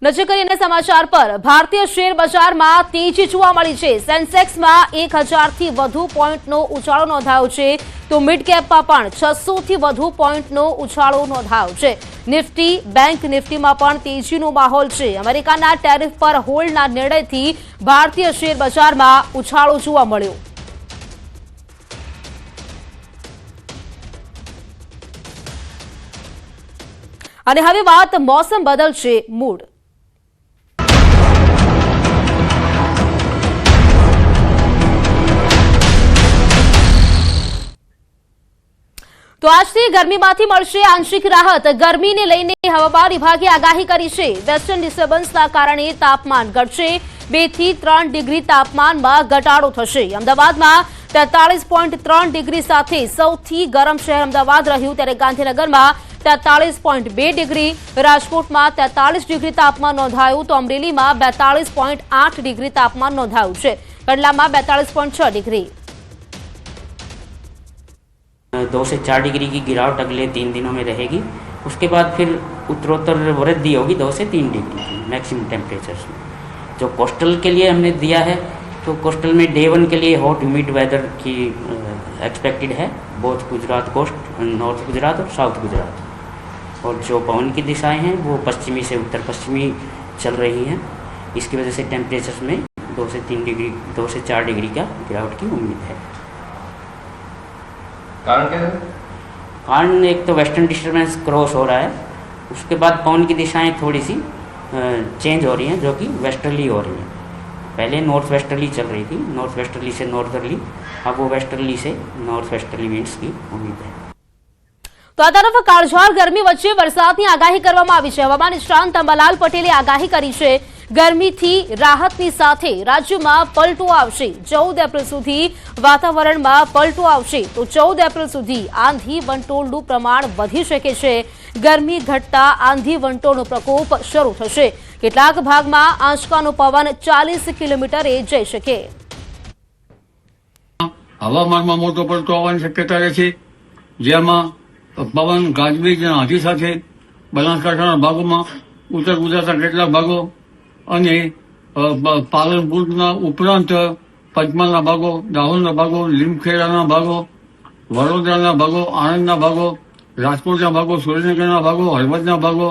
નજર કરીને સમાચાર પર ભારતીય શેર બજારમાં તેજી જોવા મળી છે। સેન્સેક્સમાં 1000 થી વધુ પોઈન્ટનો ઉછાળો નોંધાયો છે તો મિડ કેપમાં પણ 600 થી વધુ પોઈન્ટનો ઉછાળો નોંધાયો છે। નિફ્ટી બેંક નિફ્ટીમાં પણ તેજીનો માહોલ છે। અમેરિકાના ટેરિફ પર હોલ્ડના નિર્ણયથી ભારતીય શેર બજારમાં ઉછાળો જોવા મળ્યો। અને હવે વાત મોસમ બદલશે મૂડ। તો આજથી ગરમીમાંથી મળશે આંશિક રાહત। ગરમીને લઈને હવામાન વિભાગે આગાહી કરી છે। વેસ્ટર્ન ડિસ્ટર્બન્સના કારણે તાપમાન ઘટશે। 2 થી 3 ડિગ્રી તાપમાનમાં ઘટાડો થશે। અમદાવાદમાં 43.3 ડિગ્રી સાથે સૌથી ગરમ શહેર અમદાવાદ રહ્યું, ત્યારે ગાંધીનગરમાં 43.2 ડિગ્રી, રાજકોટમાં 43 ડિગ્રી તાપમાન નોંધાયું તો અમરેલીમાં 42.8 ડિગ્રી તાપમાન નોંધાયું છે। કંડલામાં 42.6 ડિગ્રી। 2 से 4 डिग्री की गिरावट अगले 3 दिनों में रहेगी। उसके बाद फिर उत्तरोत्तर वृद्धि होगी 2 से 3 डिग्री की मैक्सिमम टेम्परेचर्स में। जो कोस्टल के लिए हमने दिया है तो कोस्टल में डे 1 के लिए हॉट ह्यूमिड वेदर की एक्सपेक्टेड है, both Gujarat coast, north Gujarat और साउथ गुजरात। और जो पवन की दिशाएं हैं वो पश्चिमी से उत्तर पश्चिमी चल रही हैं। इसकी वजह से टेम्परेचर्स में 2 से 4 डिग्री का गिरावट की उम्मीद है। कारण क्या है? कारण एक तो वेस्टर्न डिस्टर्बेंस क्रॉस हो रहा है, उसके बाद पवन की दिशाएं थोड़ी सी चेंज हो रही हैं, जो कि वेस्टर्ली हो रही हैं। पहले नॉर्थ वेस्टर्ली चल रही थी, नॉर्थ वेस्टर्ली से नॉर्थर्ली, अब वो वेस्टर्ली से नॉर्थ वेस्टर्ली विंड्स की उम्मीद है। તો આ તરફ કાળઝાળ ગરમી વચ્ચે વરસાદની આગાહી કરવામાં આવી છે। હવામાન નિષ્ણાંત અંબાલાલ પટેલે આગાહી કરી છે ગરમીથી રાહતની સાથે રાજ્યમાં પલટો આવશે। 14 એપ્રિલ સુધી વાતાવરણમાં પલટો આવશે તો 14 એપ્રિલ સુધી આંધી વંટોળનું પ્રમાણ વધી શકે છે। ગરમી ઘટતા આંધી વંટોળનો પ્રકોપ શરૂ થશે। કેટલાક ભાગમાં આંચકાનો પવન 40 કિલોમીટરે જઈ શકે। હવામાનમાં મોટો પલટો આવવાની શક્યતા રહે છે, જેમાં પવન ગાજવીજ અને આંધી સાથે બનાસકાંઠાના ભાગોમાં, ઉત્તર ગુજરાતના કેટલાક ભાગો અને પાલનપુરના ઉપરાંત પંચમહાલના ભાગો, દાહોદના ભાગો, લીમખેડાના ભાગો, વડોદરાના ભાગો, આણંદના ભાગો, રાજકોટના ભાગો, સુરેન્દ્રનગરના ભાગો, હળવદના ભાગો,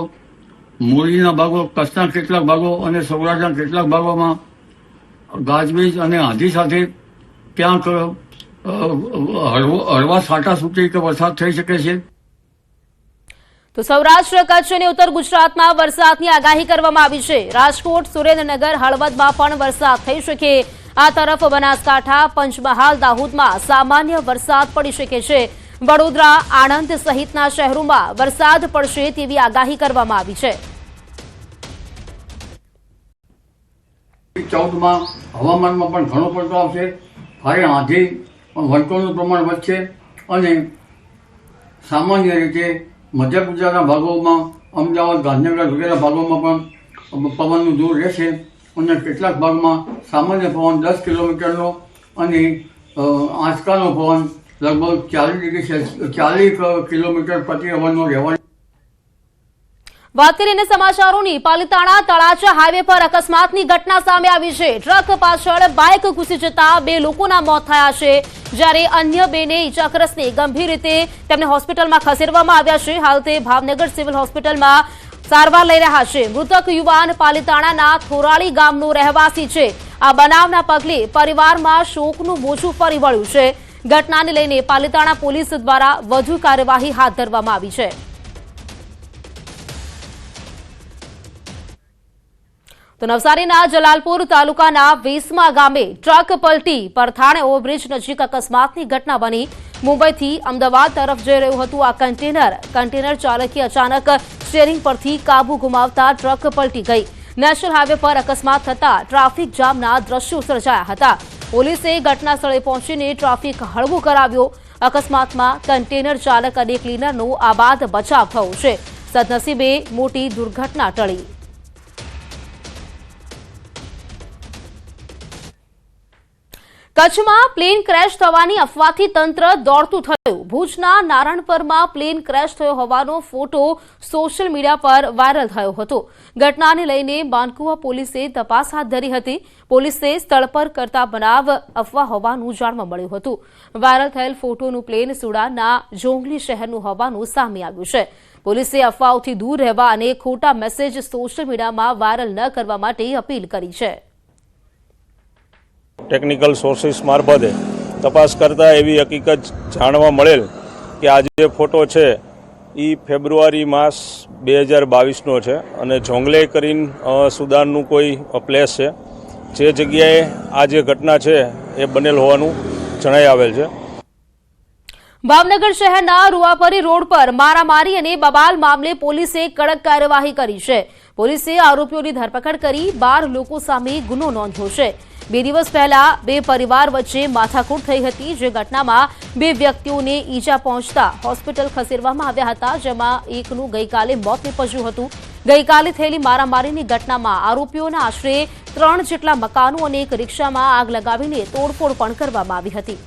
મોરબીના ભાગો, કચ્છના કેટલાક ભાગો અને સૌરાષ્ટ્રના કેટલાક ભાગોમાં ગાજવીજ અને આંધી સાથે ક્યાંક હળવા છાંટાછૂટી કે વરસાદ થઈ શકે છે। તો સૌરાષ્ટ્ર, કચ્છ અને ઉત્તર ગુજરાતમાં વરસાદની આગાહી કરવામાં આવી છે। રાજકોટ, સુરેન્દ્રનગર, હળવદમાં પણ વરસાદ થઈ શકે। આ તરફ બનાસકાંઠા, પંચમહાલ, દાહોદમાં સામાન્ય વરસાદ પડી શકે છે। વડોદરા, આણંદ સહિતના શહેરોમાં વરસાદ પડશે તેવી આગાહી કરવામાં આવી છે। 14માં હવામાનમાં પણ ઘણો પલટો આવશે। ભારે આંધી વંટોળનું પ્રમાણ વધશે અને સામાન્ય રીતે મધ્ય ગુજરાતના ભાગોમાં, અમદાવાદ, ગાંધીનગર વગેરે ભાગોમાં પણ પવનનું જોર રહેશે અને કેટલાક ભાગમાં સામાન્ય પવન 10 કિલોમીટરનો અને આંચકાનો પવન લગભગ 40 કિલોમીટર પ્રતિ અવરનો રહેવાનો। વાત કરીને સમાચારોની, પાલિતાણા તળાજા હાઈવે પર અકસ્માતની ઘટના સામે આવી છે। ટ્રક પાછળ બાઇક ઘૂસી જતા 2 લોકોના મોત થયા છે, જ્યારે અન્ય 2ને ઇજાગ્રસ્તને ગંભીર રીતે તેમને હોસ્પિટલમાં ખસેડવામાં આવ્યા છે। હાલ તે ભાવનગર સિવિલ હોસ્પિટલમાં સારવાર લઈ રહ્યા છે। મૃતક યુવાન પાલિતાણાના થોરાળી ગામનો રહેવાસી છે। આ બનાવના પગલે પરિવારમાં શોકનું મોજું ફરી વળ્યું છે। ઘટનાને લઈને પાલિતાણા પોલીસ દ્વારા વધુ કાર્યવાહી હાથ ધરવામાં આવી છે। તો નવસારીના જલાલપુર તાલુકાના વેસમા ગામે ટ્રક પલટી પરથાણે ઓવરબ્રિજ નજીક અકસ્માતની ઘટના બની। મુંબઈથી અમદાવાદ તરફ જઈ રહ્યું હતું આ કન્ટેનર ચાલકે અચાનક સ્ટીયરિંગ પરથી કાબુ ગુમાવતા ટ્રક પલટી ગઈ। નેશનલ હાઈવે પર અકસ્માત થતા ટ્રાફિક જામના દ્રશ્યો સર્જાયા હતા। પોલીસે ઘટના સ્થળે પહોંચીને ટ્રાફિક હળવું કરાવ્યો। અકસ્માતમાં કન્ટેનર ચાલક અને ક્લીનરનો આબાદ બચાવ થયો છે। સદનસીબે મોટી દુર્ઘટના ટળી। કચ્છમાં પ્લેન ક્રેશ થવાની અફવાથી તંત્ર દોડતું થયું. ભુજના નારણપરમાં પ્લેન ક્રેશ થયો હોવાનો ફોટો સોશિયલ મીડિયા પર વાયરલ થયો હતો. ઘટનાને લઈને માનકુવા પોલીસે તપાસ હાથ ધરી હતી. પોલીસે સ્થળ પર કરતા બનાવ અફવા હોવાનું જાણવા મળ્યું હતું. વાયરલ થયેલ ફોટોનું પ્લેન સુડાનના જોંગલી શહેરનું હોવાનું સામે આવ્યું છે. પોલીસે અફવાઓથી દૂર રહેવા અને ખોટા મેસેજ સોશિયલ મીડિયામાં વાયરલ ન કરવા માટે અપીલ કરી છે. ટેકનિકલ સોર્સિસ મારફતે તપાસ કરતા એવી હકીકત જાણવા મળેલ કે આ જે ફોટો છે એ ફેબ્રુઆરી માસ 2022નો છે અને જોંગલે કરીને સુદાનનું કોઈ પ્લેસ છે. જે જગ્યાએ આ જે ઘટના છે એ બનેલ હોવાનું જણાઈ આવેલ છે. ભાવનગર શહેરના રૂવાપરી રોડ પર મારામારી અને બબાલ મામલે પોલીસે કડક કાર્યવાહી કરી છે. પોલીસે આરોપીઓની ધરપકડ કરી 12 લોકો સામે ગુનો નોંધ્યો છે. 2 દિવસ પહેલા 2 પરિવાર વચ્ચે માથાકૂટ થઈ હતી, જે ઘટનામાં 2 વ્યક્તિઓને ઈજા પહોંચતા હોસ્પિટલ ખસેડવામાં આવ્યા હતા, જેમાં એકનું ગઈકાલે મોત નીપજ્યું હતું. ગઈકાલે થયેલી મારામારીની ઘટનામાં આરોપીઓના આશરે 3 જેટલા મકાનો અને એક રિક્ષામાં આગ લગાવીને તોડફોડ પણ કરવામાં આવી હતી.